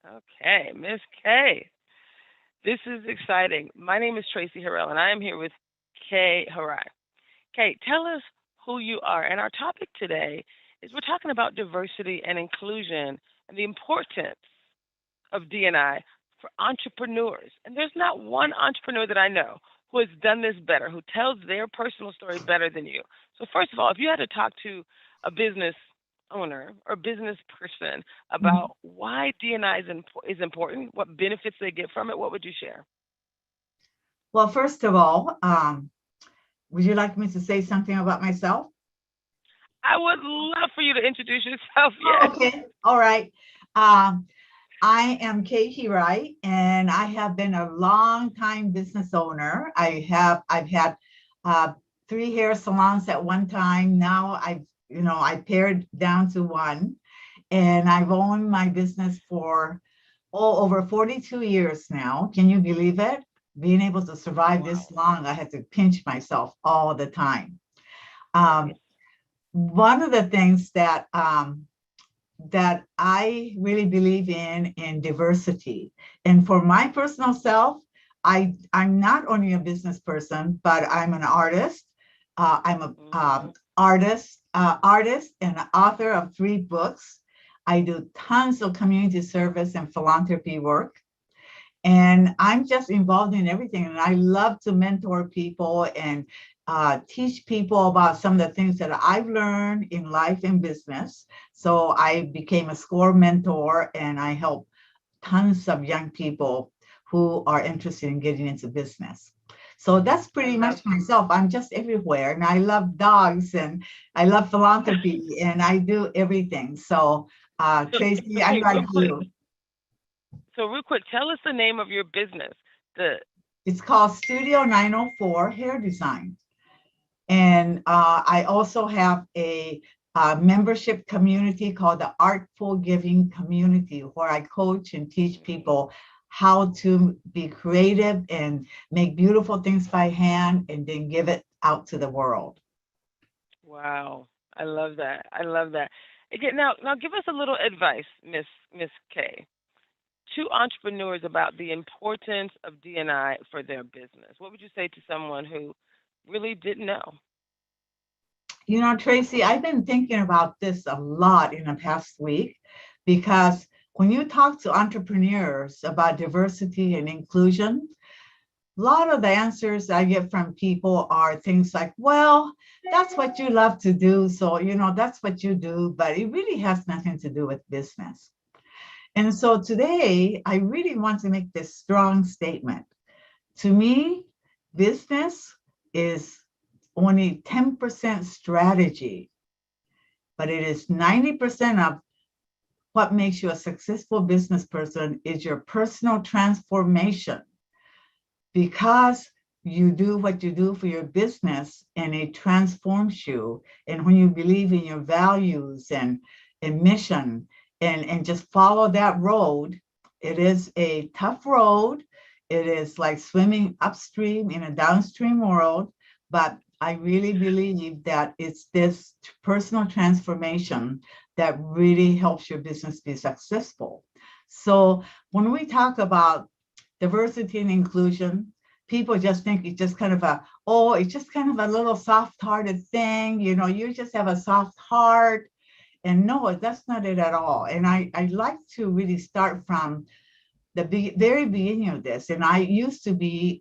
Okay, Miss K. This is exciting. My name is Tracy Harrell, and I am here with Kay Harai. Kay, tell us who you are. And our topic today is we're talking about diversity and inclusion and the importance of D&I for entrepreneurs. And there's not one entrepreneur that I know who has done this better, who tells their personal story better than you. So, first of all, if you had to talk to a business owner or business person Mhm. about why D&I is important, what benefits they get from it, what would you share? Well, first of all, would you like me to say something about myself? I would love for you to introduce yourself. Oh, Yes. okay. All right. Um, I am Katie Wright, and I have been a long time business owner. I've had uh, three hair salons at one time. Now I pared down to one, and I've owned my business for over 42 years now. Can you believe it? Being able to survive this Wow. long, I had to pinch myself all the time. Right. Um, One of the things that I really believe in diversity, and for my personal self, I'm not only a business person, but I'm an artist. I'm a Mm-hmm. artist and author of three books. I do tons of community service and philanthropy work. And I'm just involved in everything. And I love to mentor people and teach people about some of the things that I've learned in life and business. So I became a SCORE mentor, and I help tons of young people who are interested in getting into business. So that's I pretty love much myself. I'm just everywhere. And I love dogs, and I love philanthropy, and I do everything. So, so Tracy, I'm okay, like real quick. you. Real quick, tell us the name of your business. The It's called Studio 904 Hair Design. And I also have a membership community called the Artful Giving Community, where I coach and teach people how to be creative and make beautiful things by hand and then give it out to the world. Wow, I love that. I love that. Again, now give us a little advice, Miss K, to entrepreneurs about the importance of D&I for their business. What would you say to someone who really didn't know? You know, Tracy, I've been thinking about this a lot in the past week because when you talk to entrepreneurs about diversity and inclusion, a lot of the answers I get from people are things like, well, that's what you love to do. So, that's what you do, but it really has nothing to do with business. And so today, I really want to make this strong statement. To me, business is only 10% strategy, but it is 90% of what makes you a successful business person is your personal transformation, because you do what you do for your business and it transforms you. And when you believe in your values and mission and just follow that road, it is a tough road. It is like swimming upstream in a downstream world. But I really believe that it's this personal transformation that really helps your business be successful. So when we talk about diversity and inclusion, people just think it's just kind of it's just kind of a little soft-hearted thing. You just have a soft heart. And no, that's not it at all. And I like to really start from the very beginning of this. And I used to be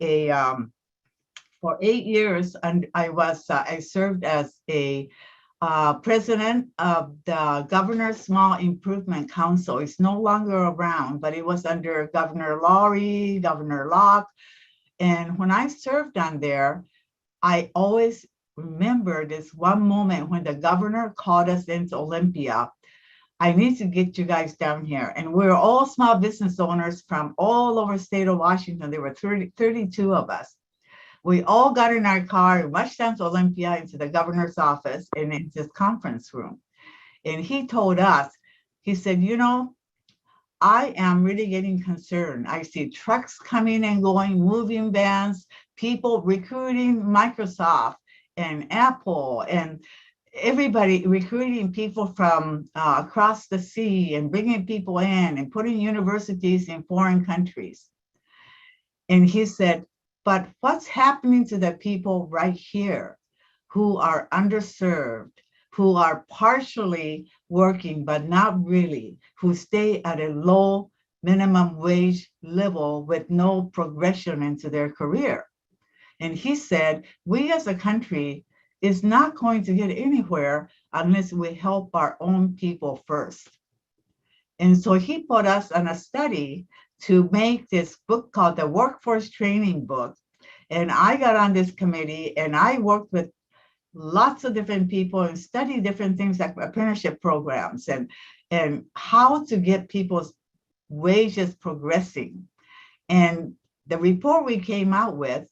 for 8 years, and I served as a president of the Governor's Small Improvement Council. It's no longer around, but it was under Governor Laurie, Governor Locke. And when I served on there, I always remember this one moment when the governor called us into Olympia. I need to get you guys down here. And we were all small business owners from all over the state of Washington. There were 32 of us. We all got in our car and rushed down to Olympia into the governor's office and into this conference room. And he told us, he said, I am really getting concerned. I see trucks coming and going, moving vans, people recruiting Microsoft and Apple and everybody recruiting people from across the sea and bringing people in and putting universities in foreign countries. And he said, but what's happening to the people right here who are underserved, who are partially working, but not really, who stay at a low minimum wage level with no progression into their career? And he said, we as a country is not going to get anywhere unless we help our own people first. And so he put us on a study to make this book called the Workforce Training Book. And I got on this committee and I worked with lots of different people and studied different things like apprenticeship programs and how to get people's wages progressing. And the report we came out with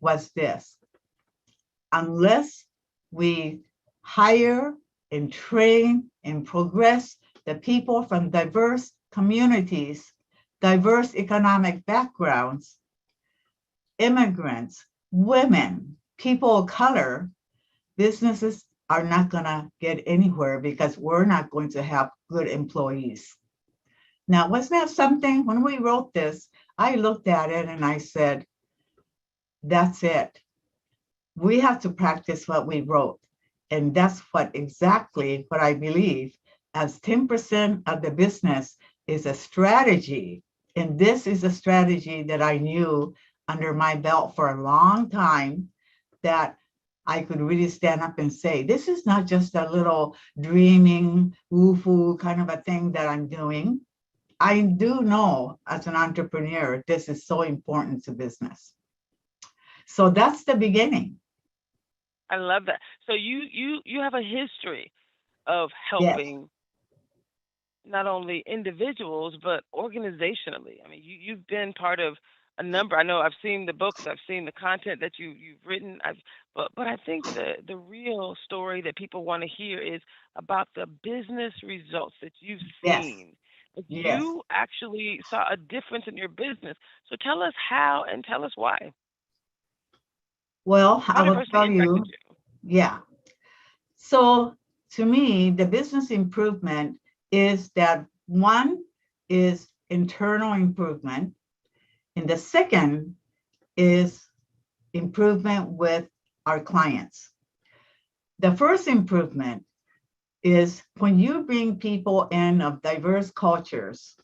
was this: unless we hire and train and progress the people from diverse communities, diverse economic backgrounds, immigrants, women, people of color, businesses are not going to get anywhere because we're not going to have good employees. Now, wasn't that something? When we wrote this, I looked at it and I said, that's it. We have to practice what we wrote. And that's exactly what I believe, as 10% of the business is a strategy. And this is a strategy that I knew under my belt for a long time, that I could really stand up and say, this is not just a little dreaming, woo-foo kind of a thing that I'm doing. I do know as an entrepreneur, this is so important to business. So that's the beginning. I love that. So you have a history of Yes, helping not only individuals but organizationally. I mean, you've been part of a number. I know I've seen the books, I've seen the content that you've written. But I think the real story that people want to hear is about the business results that you've yes, seen. That yes. you actually saw a difference in your business. So tell us how and tell us why. Well, I How will diversity tell impacted you, yeah. So to me, the business improvement is that one is internal improvement, and the second is improvement with our clients. The first improvement is when you bring people in of diverse cultures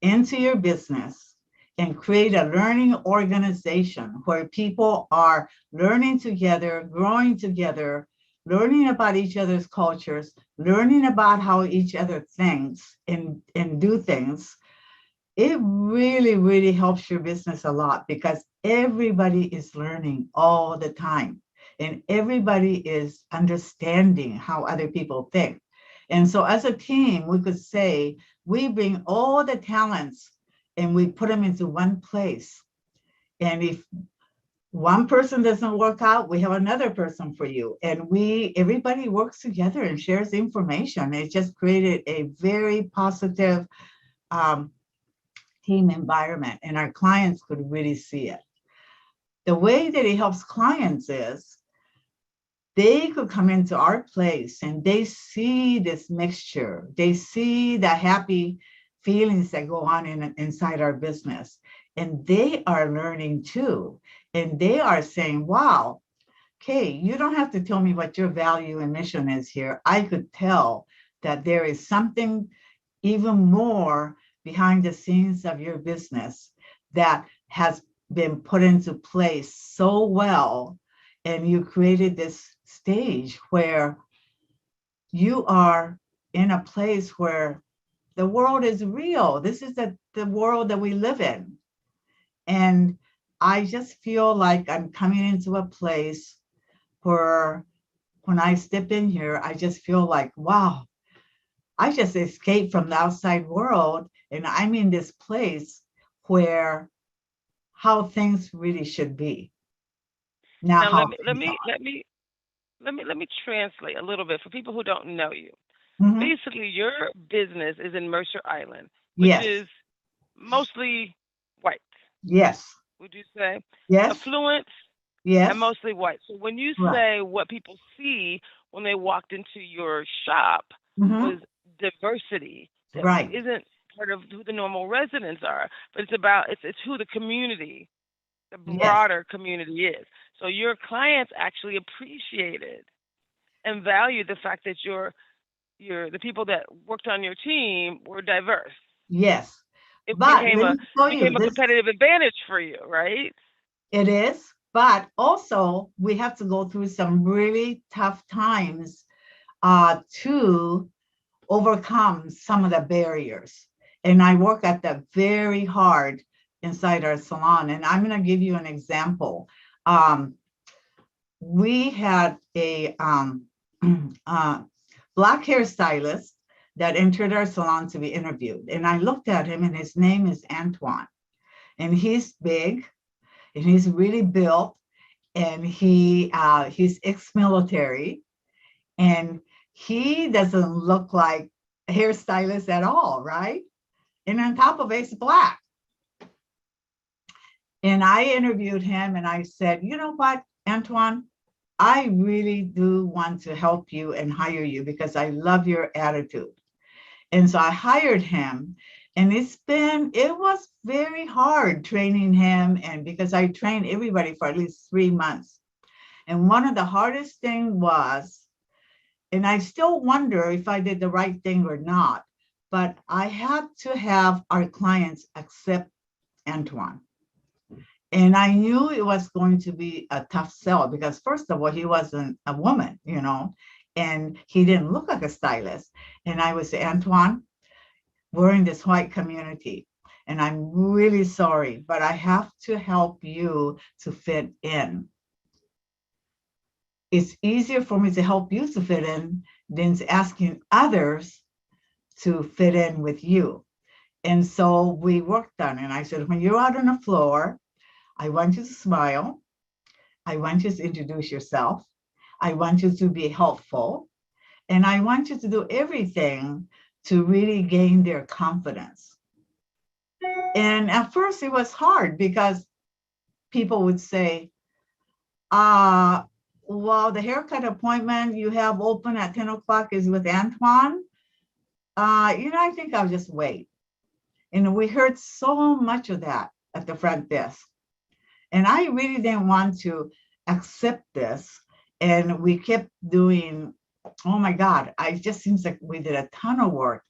into your business and create a learning organization where people are learning together, growing together, learning about each other's cultures, learning about how each other thinks and do things. It really, really helps your business a lot because everybody is learning all the time and everybody is understanding how other people think. And so as a team, we could say we bring all the talents and we put them into one place. And if one person doesn't work out, we have another person for you. And everybody works together and shares information. It just created a very positive um, team environment, and our clients could really see it. The way that it helps clients is they could come into our place and they see this mixture. They see the happy feelings that go on inside our business. And they are learning too. And they are saying, wow, Kay, you don't have to tell me what your value and mission is here. I could tell that there is something even more behind the scenes of your business that has been put into place so well. And you created this stage where you are in a place where the world is real. This is the world that we live in. And I just feel like I'm coming into a place where when I step in here, I just feel like, wow, I just escaped from the outside world and I'm in this place where how things really should be, not Now how let things me are. let me translate a little bit for people who don't know you. Mhm. Basically, your business is in Mercer Island, which Yes, is mostly white. yes, Would you say yes, affluent and yes, mostly white? So when you right. say what people see, when they walked into your shop Hmm. was diversity that Right. isn't part of who the normal residents are, but it's about it's who the community, the Yes. broader community is. So your clients actually appreciated and valued the fact that your the people that worked on your team were diverse. Yes. It But became let a me tell you, became a this competitive advantage for you, right? it is. But also, we have to go through some really tough times to overcome some of the barriers. And I work at that very hard inside our salon. And I'm going to give you an example. Um, we had a uh, black hairstylist that entered our salon to be interviewed. And I looked at him, and his name is Antoine. And he's big, and he's really built, and he's ex-military, and he doesn't look like a hairstylist at all, right? And on top of it, he's black. And I interviewed him, and I said, you know what, Antoine, I really do want to help you and hire you because I love your attitude. And so I hired him, and it was very hard training him, and because I trained everybody for at least 3 months. And one of the hardest thing was, and I still wonder if I did the right thing or not, but I had to have our clients accept Antoine. And I knew it was going to be a tough sell because, first of all, he wasn't a woman, and he didn't look like a stylist. And I would say, Antoine, we're in this white community, and I'm really sorry, but I have to help you to fit in. It's easier for me to help you to fit in than asking others to fit in with you. And so we worked on it. And I said, when you're out on the floor, I want you to smile. I want you to introduce yourself. I want you to be helpful. And I want you to do everything to really gain their confidence. And at first it was hard because people would say, uh, well, the haircut appointment you have open at 10 o'clock is with Antoine. I think I'll just wait. And we heard so much of that at the front desk. And I really didn't want to accept this. And we kept doing, oh my God, it just seems like we did a ton of work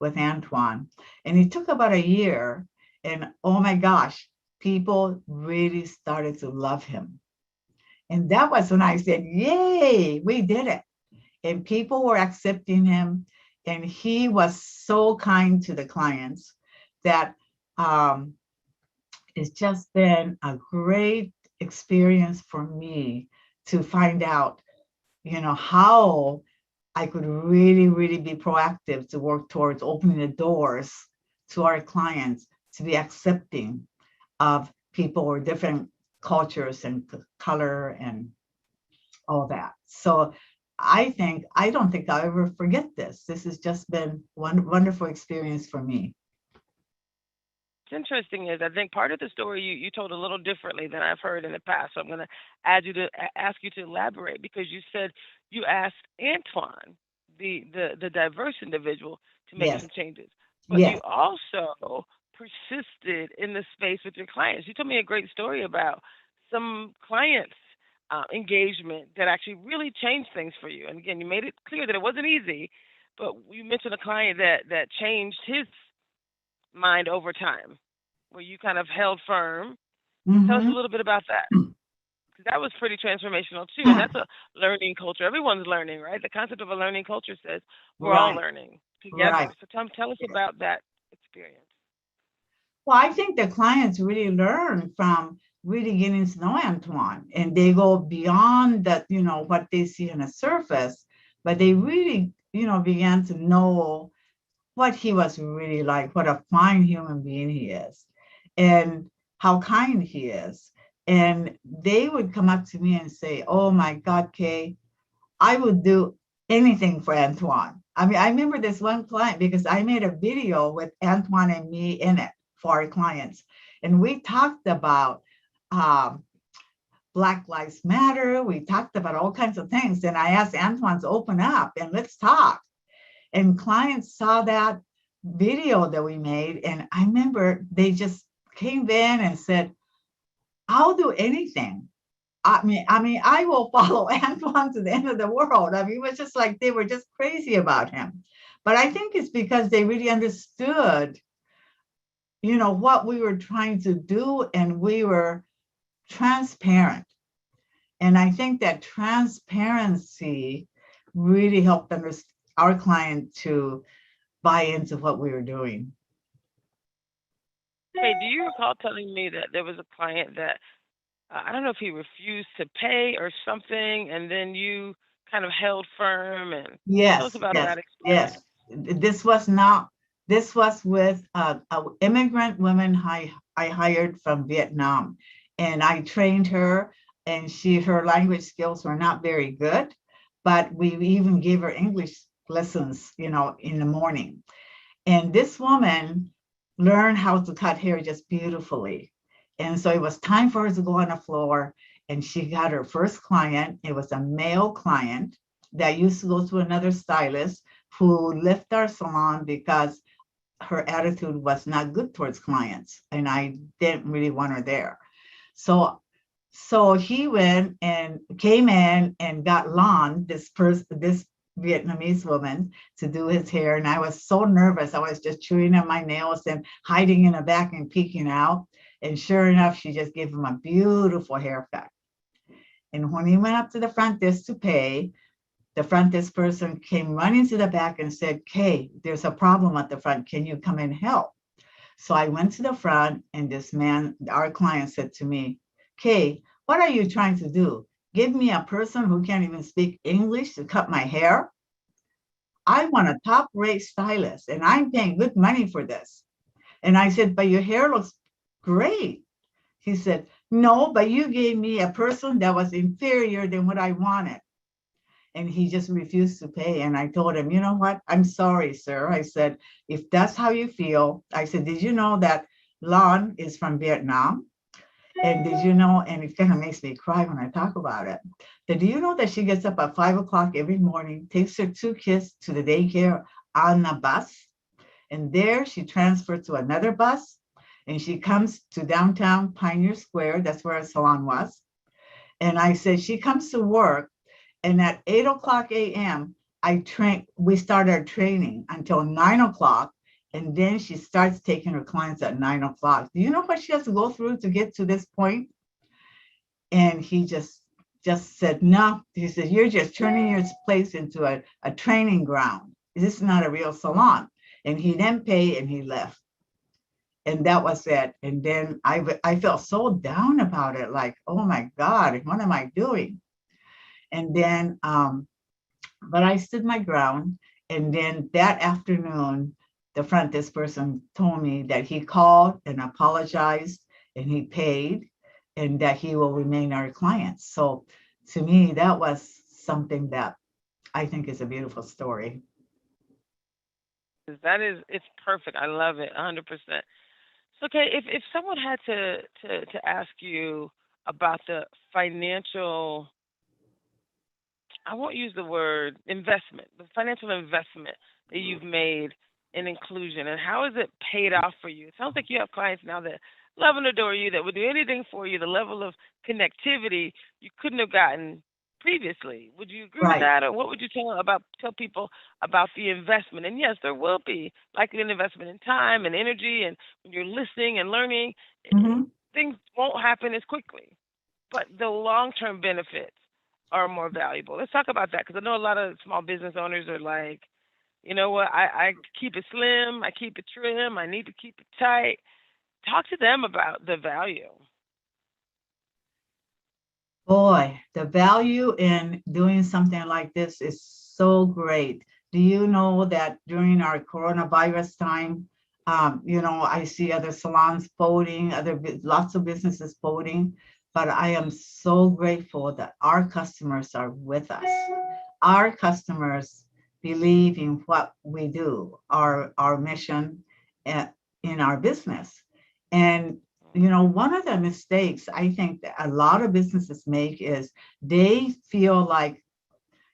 with Antoine. And it took about a year. And oh my gosh, people really started to love him. And that was when I said, yay, we did it. And people were accepting him. And he was so kind to the clients that um, it's just been a great experience for me to find out, how I could really, really be proactive to work towards opening the doors to our clients to be accepting of people with different cultures and color and all that. So I don't think I'll ever forget this. This has just been one wonderful experience for me. What's interesting is I think part of the story you told a little differently than I've heard in the past. So I'm going to ask you to elaborate because you said you asked Antoine, the diverse individual, to make Yes, some changes, but you yes. also persisted in the space with your clients. You told me a great story about some clients. Engagement that actually really changed things for you. And again, you made it clear that it wasn't easy, but you mentioned a client that changed his mind over time, where you kind of held firm. Tell us a Mm-hmm. little bit about that. 'Cause that was pretty transformational too, and that's a learning culture. Everyone's learning, right? The concept of a learning culture says we're all Right, learning together. right. So tell us about that experience. Well, I think the clients really learn from really getting to know Antoine, and they go beyond that, what they see on the surface, but they really, began to know what he was really like, what a fine human being he is, and how kind he is. And they would come up to me and say, oh my God, Kay, I would do anything for Antoine. I mean, I remember this one client because I made a video with Antoine and me in it for our clients. And we talked about um, Black Lives Matter. We talked about all kinds of things. And I asked Antoine to open up and let's talk. And clients saw that video that we made. And I remember they just came in and said, I'll do anything. I will follow Antoine to the end of the world. I mean, it was just like they were just crazy about him. But I think it's because they really understood, what we were trying to do, and we were transparent. And I think that transparency really helped our client to buy into what we were doing. Hey, do you recall telling me that there was a client that I don't know if he refused to pay or something, and then you kind of held firm and tell us Yes, about yes, that yes. experience. This was with an immigrant woman I hired from Vietnam. And I trained her, and her language skills were not very good, but we even gave her English lessons, in the morning. And this woman learned how to cut hair just beautifully. And so it was time for her to go on the floor. And she got her first client. It was a male client that used to go to another stylist who left our salon because her attitude was not good towards clients. And I didn't really want her there. So he went and came in and got Lon, this Vietnamese woman, to do his hair. And I was so nervous. I was just chewing on my nails and hiding in the back and peeking out. And sure enough, she just gave him a beautiful haircut. And when he went up to the front desk to pay, the front desk person came running to the back and said, Kay, there's a problem at the front. Can you come and help? So I went to the front, and this man, our client, said to me, Kay, what are you trying to do? Give me a person who can't even speak English to cut my hair? I want a top rate stylist, and I'm paying good money for this. And I said, but your hair looks great. He said, no, but you gave me a person that was inferior than what I wanted. And he just refused to pay. And I told him, you know what? I'm sorry, sir. I said, if that's how you feel, I said, did you know that Lon is from Vietnam? And did you know, and it kind of makes me cry when I talk about it, that do you know that she gets up at 5 o'clock every morning, takes her two kids to the daycare on a bus, and there she transferred to another bus, and she comes to downtown Pioneer Square, that's where her salon was. And I said, she comes to work, and at 8 o'clock a.m., we start our training until 9 o'clock. And then she starts taking her clients at 9 o'clock. Do you know what she has to go through to get to this point? And he just said, no. He said, you're just turning your place into a training ground. This is not a real salon. And he didn't pay, and he left. And that was it. And then I felt so down about it, like, oh my God, what am I doing? And then, but I stood my ground. And then that afternoon, the front desk person told me that he called and apologized, and he paid, and that he will remain our client. So to me, that was something that I think is a beautiful story. It's perfect. I love it, 100%. So, okay, if someone had to ask you about the financial, I won't use the word investment, the financial investment that you've made in inclusion, and how has it paid off for you? It sounds like you have clients now that love and adore you, that would do anything for you. The level of connectivity you couldn't have gotten previously. Would you agree with Right. that, or what would you tell people about the investment? And yes, there will be likely an investment in time and energy, and when you're listening and learning, Mhm. things won't happen as quickly, but the long-term benefits are more valuable. Let's talk about that, because I know a lot of small business owners are like, you know what, I keep it slim, I keep it trim, I need to keep it tight. Talk to them about the value. Boy, the value in doing something like this is so great. Do you know that during our coronavirus time, I see other salons folding, lots of businesses folding, but I am so grateful that our customers are with us. Our customers believe in what we do, our mission, uh, in our business. And one of the mistakes I think that a lot of businesses make is they feel like,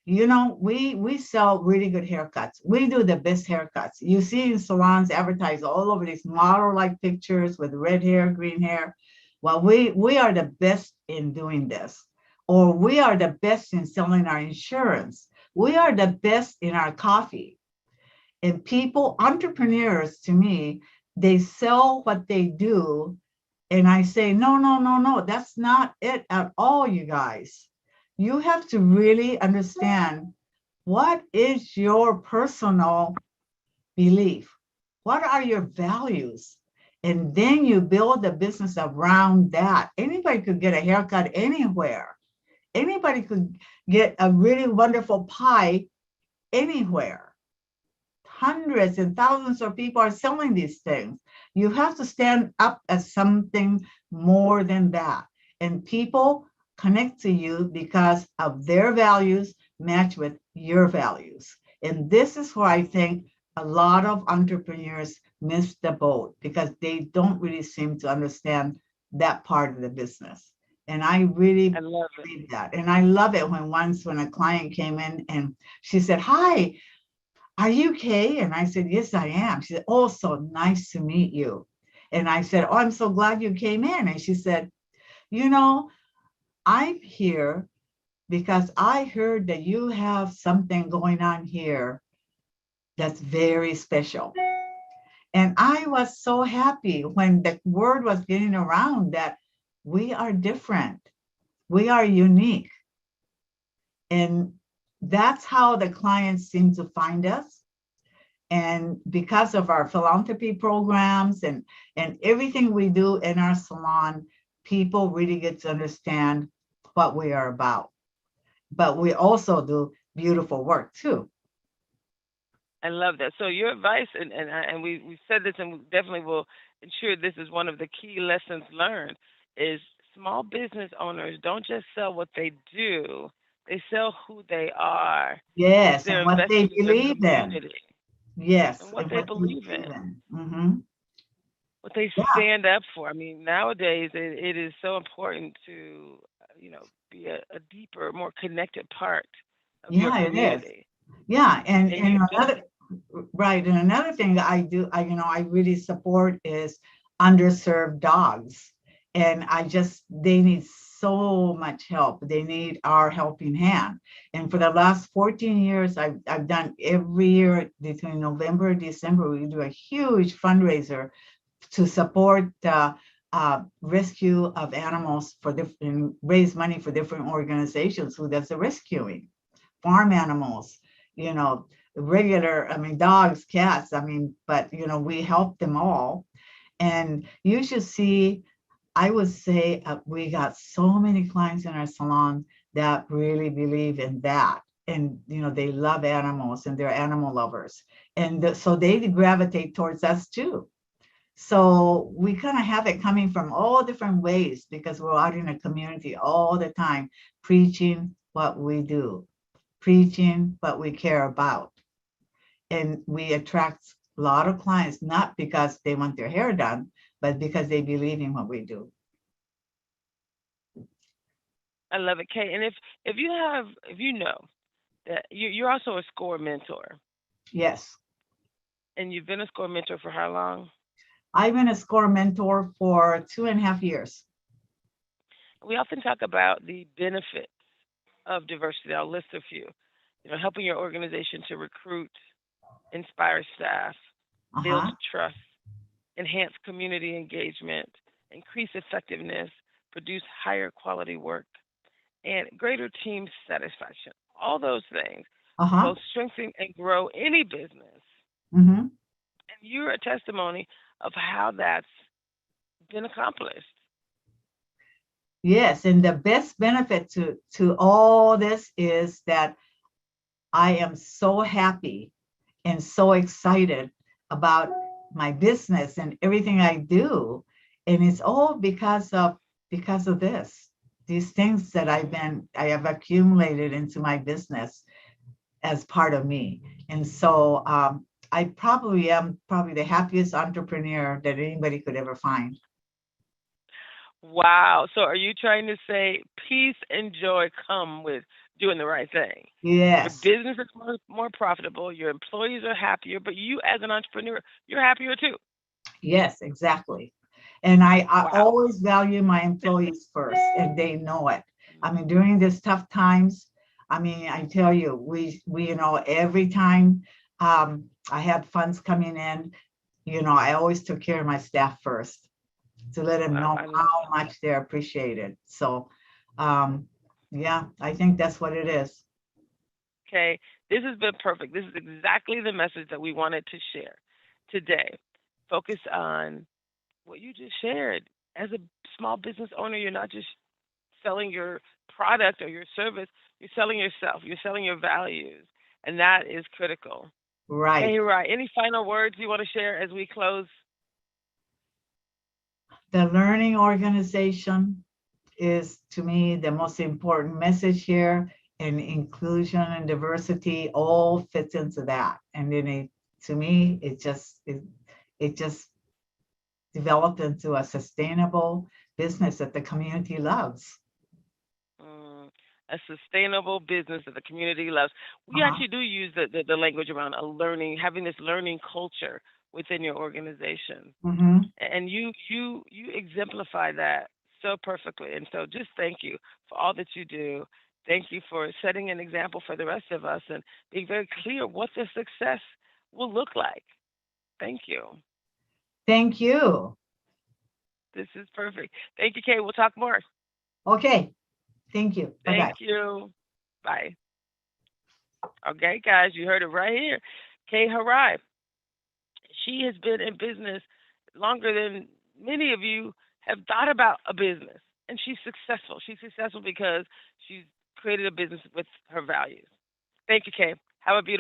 we sell really good haircuts. We do the best haircuts. You see in salons advertised all over these model-like pictures with red hair, green hair. Well, we are the best in doing this, or we are the best in selling our insurance. We are the best in our coffee. And people, entrepreneurs, to me, they sell what they do, and I say, no, no, no, no, that's not it at all, you guys. You have to really understand what is your personal belief? What are your values? And then you build a business around that. Anybody could get a haircut anywhere. Anybody could get a really wonderful pie anywhere. Hundreds and thousands of people are selling these things. You have to stand up as something more than that. And people connect to you because of their values match with your values. And this is where I think a lot of entrepreneurs miss the boat because they don't really seem to understand that part of the business. And I I really love it. believe that. And I love it when once when a client came in and she said, "Hi, are you Kay?" And I said, "Yes, I am." She said, "Oh, so nice to meet you." And I said, "Oh, I'm so glad you came in." And she said, "You know, I'm here because I heard that you have something going on here that's very special." And I was so happy when the word was getting around that we are different, we are unique. And that's how the clients seem to find us. And because of our philanthropy programs and everything we do in our salon, people really get to understand what we are about. But we also do beautiful work too. I love that. So your advice, and we said this, and we definitely will ensure this is one of the key lessons learned, is small business owners don't just sell what they do; they sell who they are because Yes, they're and what they investing in their believe in. community Yes, and what and they what they believe believe in, in. what they Yeah, stand up for. I mean, nowadays it is so important to, be a deeper, more connected part of your yeah, it is. community, Yeah, and and you've been. another right, and another thing that I do, I really support is underserved dogs, and they need so much help. They need our helping hand. And for the last 14 years, I've done every year between November and December, we do a huge fundraiser to support rescue of animals for different, raise money for different organizations who does the rescuing farm animals, you know, regular, I mean, dogs, cats, I mean, but, we help them all. And you should see, I would say we got so many clients in our salon that really believe in that. And, they love animals and they're animal lovers. And so they gravitate towards us too. So we kind of have it coming from all different ways because we're out in the community all the time, preaching what we do, preaching what we care about. And we attract a lot of clients, not because they want their hair done, but because they believe in what we do. I love it, Kay. And if you know that you're also a score mentor, Yes. and you've been a score mentor for how long? I've been a SCORE mentor for 2.5 years. We often talk about the benefits of diversity. I'll list a few. Helping your organization to recruit, inspire staff, build Uh-huh. trust, enhance community engagement, increase effectiveness, produce higher quality work, and greater team satisfaction. All those things will Uh-huh. both strengthen and grow any business. Mm-hmm. And you're a testimony of how that's been accomplished. Yes. And the best benefit to all this is that I am so happy and so excited about my business and everything I do. And it's all because of this. These things that I have accumulated into my business as part of me. And so I probably am probably the happiest entrepreneur that anybody could ever find. Wow. So are you trying to say peace and joy come with doing the right thing? Your Yes, business is more profitable, your employees are happier, but you as an entrepreneur, you're happier too. yes, exactly. And I Wow. always value my employees first, and they know it. I mean, during these tough times, I mean, I tell you, we every time I had funds coming in, I always took care of my staff first to let them Wow, know I love how that. much they're appreciated. So, um, yeah, I think that's what it is. Okay. This has been perfect. This is exactly the message that we wanted to share today. Focus on what you just shared. As a small business owner, you're not just selling your product or your service, you're selling yourself, you're selling your values, and that is critical. Right. Okay, right. Any final words you want to share as we close? The learning organization is to me the most important message here, and inclusion and diversity all fits into that. And then to me, it just developed into a sustainable business that the community loves. Mm, a sustainable business that the community loves. We Uh-huh. actually do use the language around a learning, having this learning culture within your organization. Hmm. And you exemplify that so perfectly. And so just thank you for all that you do. Thank you for setting an example for the rest of us and being very clear what the success will look like. Thank you. Thank you. This is perfect. Thank you, Kay. We'll talk more. Okay. Thank you. Bye Thank bye. you. Bye. Okay, guys, you heard it right here. Kay Harai. She has been in business longer than many of you have thought about a business. And she's successful. She's successful because she's created a business with her values. Thank you, Kay. Have a beautiful